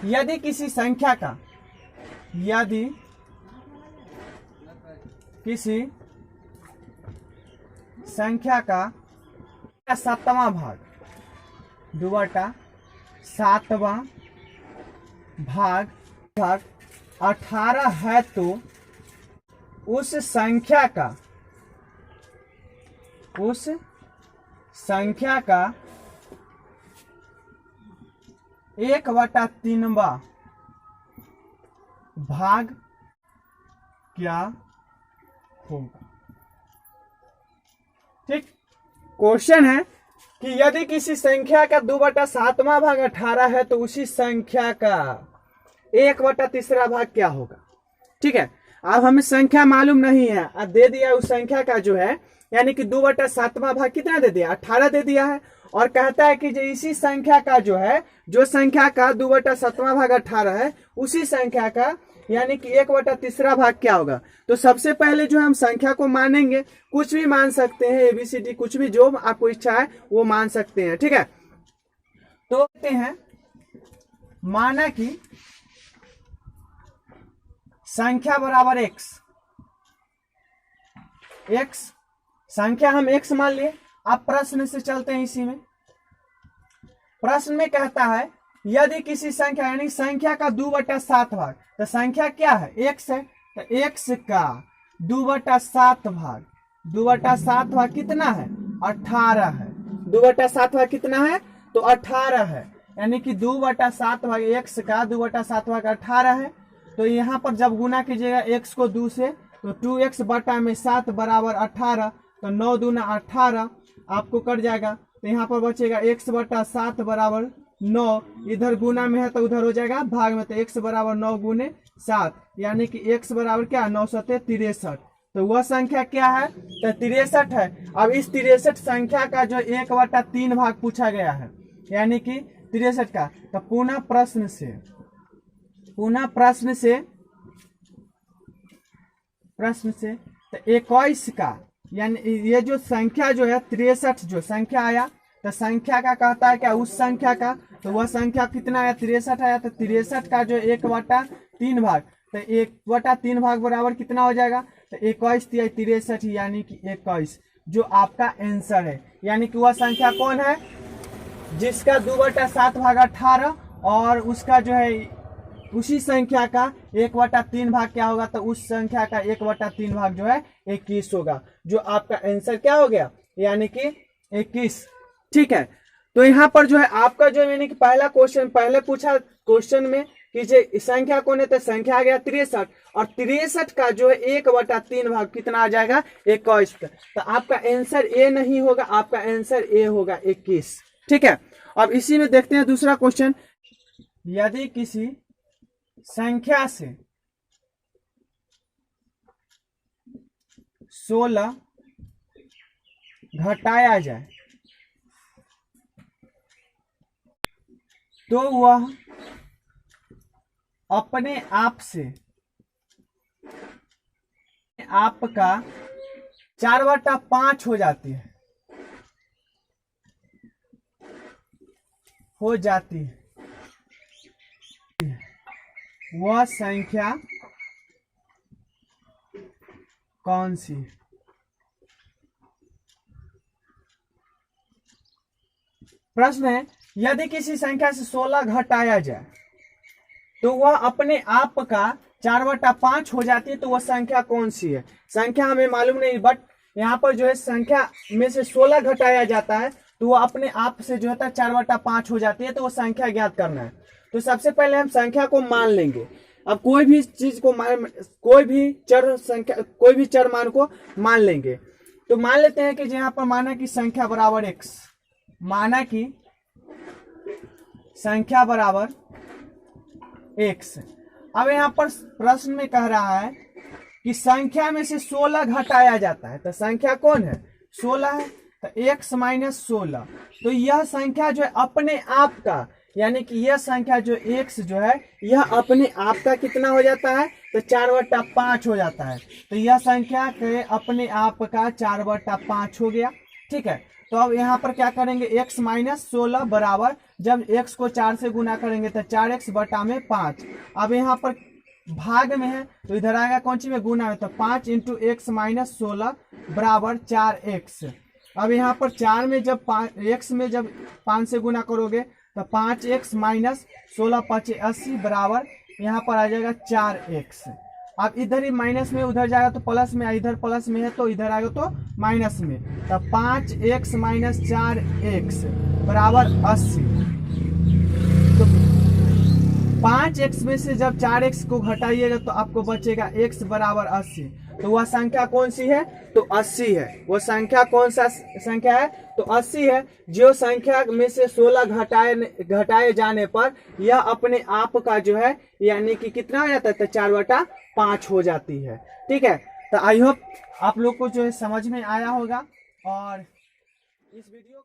यदि किसी संख्या का 7वां भाग 2/7वां भाग 18 है तो उस संख्या का 1/3वां भाग क्या होगा। ठीक, क्वेश्चन है कि यदि किसी संख्या का 2/7वां भाग 18 है तो उसी संख्या का 1/3 भाग क्या होगा। ठीक है, अब हमें संख्या मालूम नहीं है, अब दे दिया उस संख्या का जो है, यानी कि 2/7वां भाग कितना दे दिया, 18 दे दिया है, और कहता है कि जो इसी संख्या का जो है, जो संख्या का 2/7वां भाग 18 है, उसी संख्या का यानी कि 1/3 भाग क्या होगा। तो सबसे पहले जो हम संख्या को मानेंगे, कुछ भी मान सकते हैं, ABCD कुछ भी जो आपको इच्छा है वो मान सकते हैं। ठीक है, तो कहते हैं माना कि संख्या बराबर x, संख्या हम x मान लिए। अब प्रश्न से चलते हैं, इसी में प्रश्न में कहता है यदि किसी संख्या यानी संख्या का 2/7 भाग, तो संख्या क्या है, x है, तो x का 2/7 भाग कितना है, 18 है। 2/7 भाग कितना है, तो 18 है, यानी कि 2/7 भाग x का 2/7 भाग 18 है। तो यहाँ पर जब गुना कीजिएगा x को 2 से, तो 2x बटा में 7 बराबर 18, तो 9 दूना 18 आपको कट जाएगा। तो यहाँ पर बचेगा x/7 बराबर 9, इधर गुना में है तो उधर हो जाएगा भाग में, तो x बराबर 9 गुने 7, यानी कि x बराबर क्या, 9 7 63। तो वह संख्या क्या है, तो 63 है। अब इस 63 संख्या का जो 1/3 भाग पूछा गया है, यानी कि 63 का, तो पुनः प्रश्न से तो 21 का, यानी ये जो संख्या जो है 63 जो संख्या आया, तो संख्या का कहता है क्या, उस संख्या का, तो वह संख्या कितना आया, 63 आया। तो 63 का जो 1/3 भाग, तो 1/3 भाग बराबर कितना हो जाएगा, तो 21 या 63, यानी कि 21 जो आपका आंसर है। यानी कि वह संख्या कौन है, जिसका 2/7 भाग 18 और उसका जो है उसी संख्या का 1/3 भाग क्या होगा, तो उस संख्या का 1/3 भाग जो है 21 होगा, जो आपका आंसर क्या हो गया, यानी कि 21। ठीक है, तो यहाँ पर जो है आपका जो यानी कि पहला क्वेश्चन पहले पूछा क्वेश्चन में कि जो संख्या कौन है, तो संख्या आ गया 63, और 63 का जो है 1/3 भाग कितना आ जाएगा, 21। तो आपका आंसर ए नहीं होगा, आपका आंसर ए होगा 21। ठीक है, अब इसी में देखते हैं दूसरा क्वेश्चन। यदि किसी संख्या से 16 घटाया जाए तो वह अपने आप का 4/5 हो जाती है, वह संख्या कौन सी है। प्रश्न है यदि किसी संख्या से 16 घटाया जाए तो वह अपने आप का 4/5 हो जाती है, तो वह संख्या कौन सी है। संख्या हमें मालूम नहीं, बट यहाँ पर जो है संख्या में से 16 घटाया जाता है तो वह अपने आप से जो है 4/5 हो जाती है, तो वह संख्या ज्ञात करना है। तो सबसे पहले हम संख्या को मान लेंगे। अब कोई भी चीज को कोई भी चर मान को मान लेंगे। तो मान लेते हैं कि यहाँ पर माना कि संख्या बराबर x, माना कि संख्या बराबर x। अब यहाँ पर प्रश्न में कह रहा है कि संख्या में से 16 घटाया जाता है, तो संख्या कौन है, 16 है, तो x माइनस 16। तो यह संख्या जो है अपने आप का, यानी कि यह संख्या जो x जो है यह अपने आप का कितना हो जाता है, तो 4/5 हो जाता है। तो यह संख्या के अपने आप का 4/5 हो गया। ठीक है, तो अब यहाँ पर क्या करेंगे, x माइनस 16 बराबर, जब x को 4 से गुना करेंगे तो 4x बटा में 5। अब यहाँ पर भाग में है तो इधर आएगा कौन सी में, गुना में, तो 5 इंटू एक्स माइनस 16 बराबर 4x। अब यहाँ पर 4 में जब x में जब 5 से गुना करोगे तो 5x माइनस 16 5 80 बराबर यहाँ पर आ जाएगा 4x। अब इधर ही माइनस में उधर जाएगा तो प्लस में, इधर प्लस में है तो इधर आएगा तो माइनस में, तो 5x माइनस 4x बराबर 80। तो 5x में से जब 4x को घटाइएगा तो आपको बचेगा x बराबर 80। तो वह संख्या कौन सी है, तो 80 है। वह संख्या कौन सा संख्या है, तो 80 है। जो संख्या में से 16 घटाए जाने पर यह अपने आप का जो है यानी कि कितना हो जाता है, तो 4/5 हो जाती है। ठीक है, तो आई होप आप लोग को जो है समझ में आया होगा। और इस वीडियो को